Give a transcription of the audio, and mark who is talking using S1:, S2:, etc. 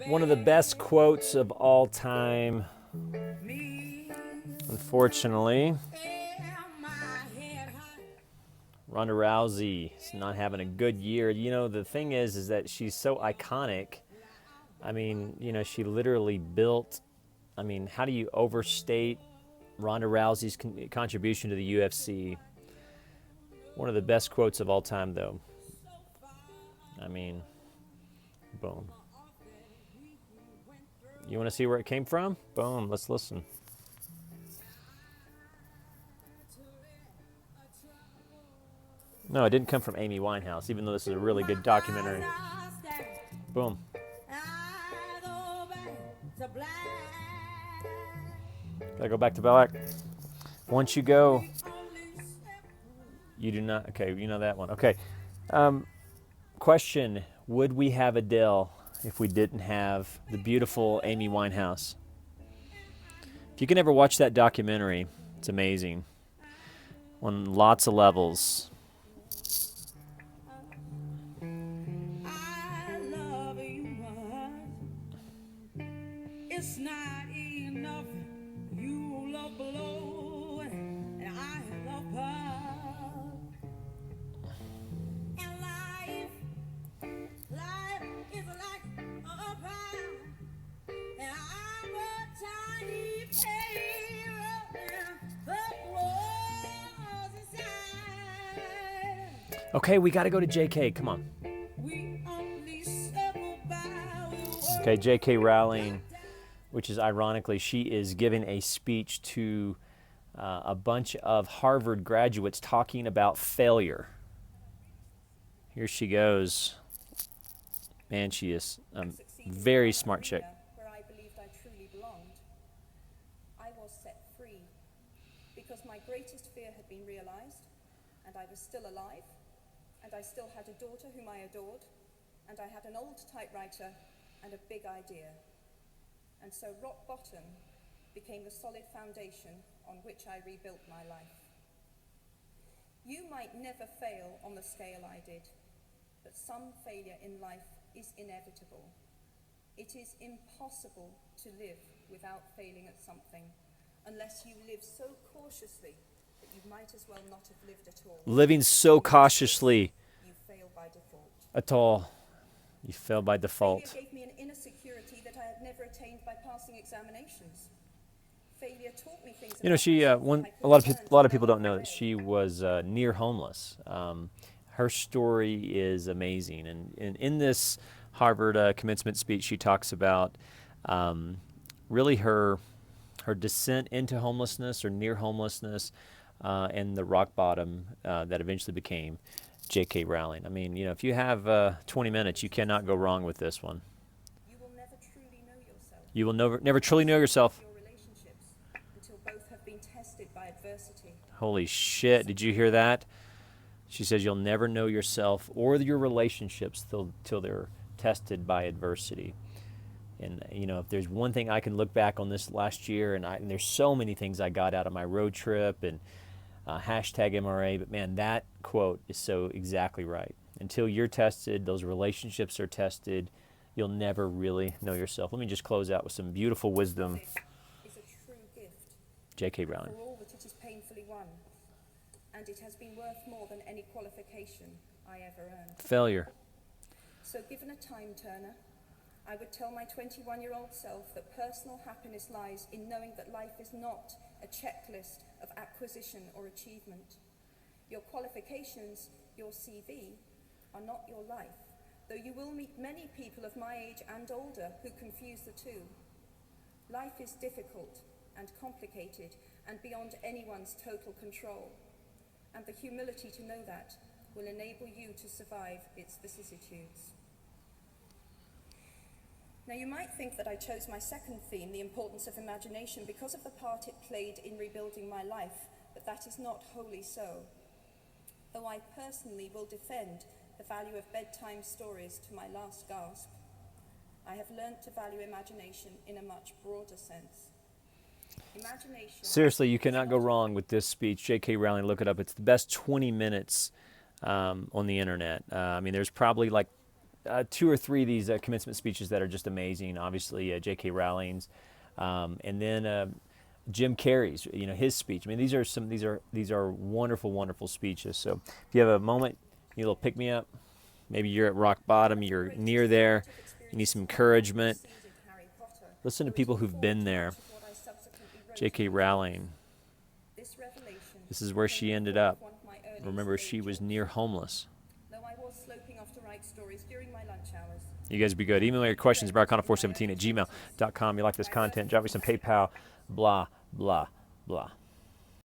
S1: One of the best quotes of all time, unfortunately. Ronda Rousey is not having a good year. You know, the thing is that she's so iconic. I mean, you know, she literally built, I mean, how do you overstate Ronda Rousey's contribution to the UFC? One of the best quotes of all time, though. I mean, boom. You want to see where it came from? Boom, let's listen. No, it didn't come from Amy Winehouse, even though this is a really good documentary. Boom. Gotta go back to black. Once you go, you do not. Okay, you know that one. Okay. Question: would we have Adele if we didn't have the beautiful Amy Winehouse? If you can ever watch that documentary, it's amazing on lots of levels. It's not enough. You love below, and I love above. And life is like a pie, and I'm a tiny pair of walls inside. Okay, we got to go to JK. Come on. Okay, JK Rowling, which is ironically, she is giving a speech to a bunch of Harvard graduates talking about failure. Here she goes. Man, she is a very smart chick.
S2: Where I believed I truly belonged, I was set free because my greatest fear had been realized, and I was still alive, and I still had a daughter whom I adored, and I had an old typewriter and a big idea. And so rock bottom became the solid foundation on which I rebuilt my life. You might never fail on the scale I did, but some failure in life is inevitable. It is impossible to live without failing at something, unless you live so cautiously that you might as well not have lived at all.
S1: Living so cautiously
S2: you fail by default.
S1: At all. You fail by default.
S2: Failure gave me an inner security that I had never attained by passing examinations. Failure taught me things.
S1: You know, she a lot of people don't know that she was near homeless. Her story is amazing, and in this Harvard commencement speech, she talks about really her descent into homelessness or near homelessness, and the rock bottom that eventually became J.K. Rowling. I mean, you know, if you have 20 minutes, you cannot go wrong with this one.
S2: You will never truly know yourself.
S1: You will never truly know yourself.
S2: Your relationships until both have been tested by adversity.
S1: Holy shit, did you hear that? She says you'll never know yourself or your relationships till they're tested by adversity. And, you know, if there's one thing I can look back on this last year, and there's so many things I got out of my road trip and hashtag MRA, but man, that quote is so exactly right. Until you're tested, those relationships are tested, you'll never really know yourself. Let me just close out with some beautiful wisdom.
S2: Is a true gift.
S1: J.K. Rowling.
S2: For all that it is painfully won, and it has been worth more than any qualification I ever earned.
S1: Failure.
S2: So given a time turner, I would tell my 21-year-old self that personal happiness lies in knowing that life is not a checklist of acquisition or achievement. Your qualifications, your CV, are not your life, though you will meet many people of my age and older who confuse the two. Life is difficult and complicated and beyond anyone's total control, and the humility to know that will enable you to survive its vicissitudes. Now, you might think that I chose my second theme, the importance of imagination, because of the part it played in rebuilding my life, but that is not wholly so. Though I personally will defend the value of bedtime stories to my last gasp, I have learnt to value imagination in a much broader sense. Imagination.
S1: Seriously, you cannot go wrong with this speech. J.K. Rowling, look it up. It's the best 20 minutes on the internet. I mean, there's probably like two or three of these commencement speeches that are just amazing. Obviously, J.K. Rowling's, and then Jim Carrey's. His speech. I mean, these are wonderful, wonderful speeches. So if you have a moment, you need a little pick me up. Maybe you're at rock bottom. You're near there. You need some encouragement. Listen to people who've been there. J.K. Rowling. This is where she ended up. Remember, she was near homeless. You guys be good. Email your questions, browconnor417 at gmail.com. You like this content, drop me some PayPal, blah, blah, blah.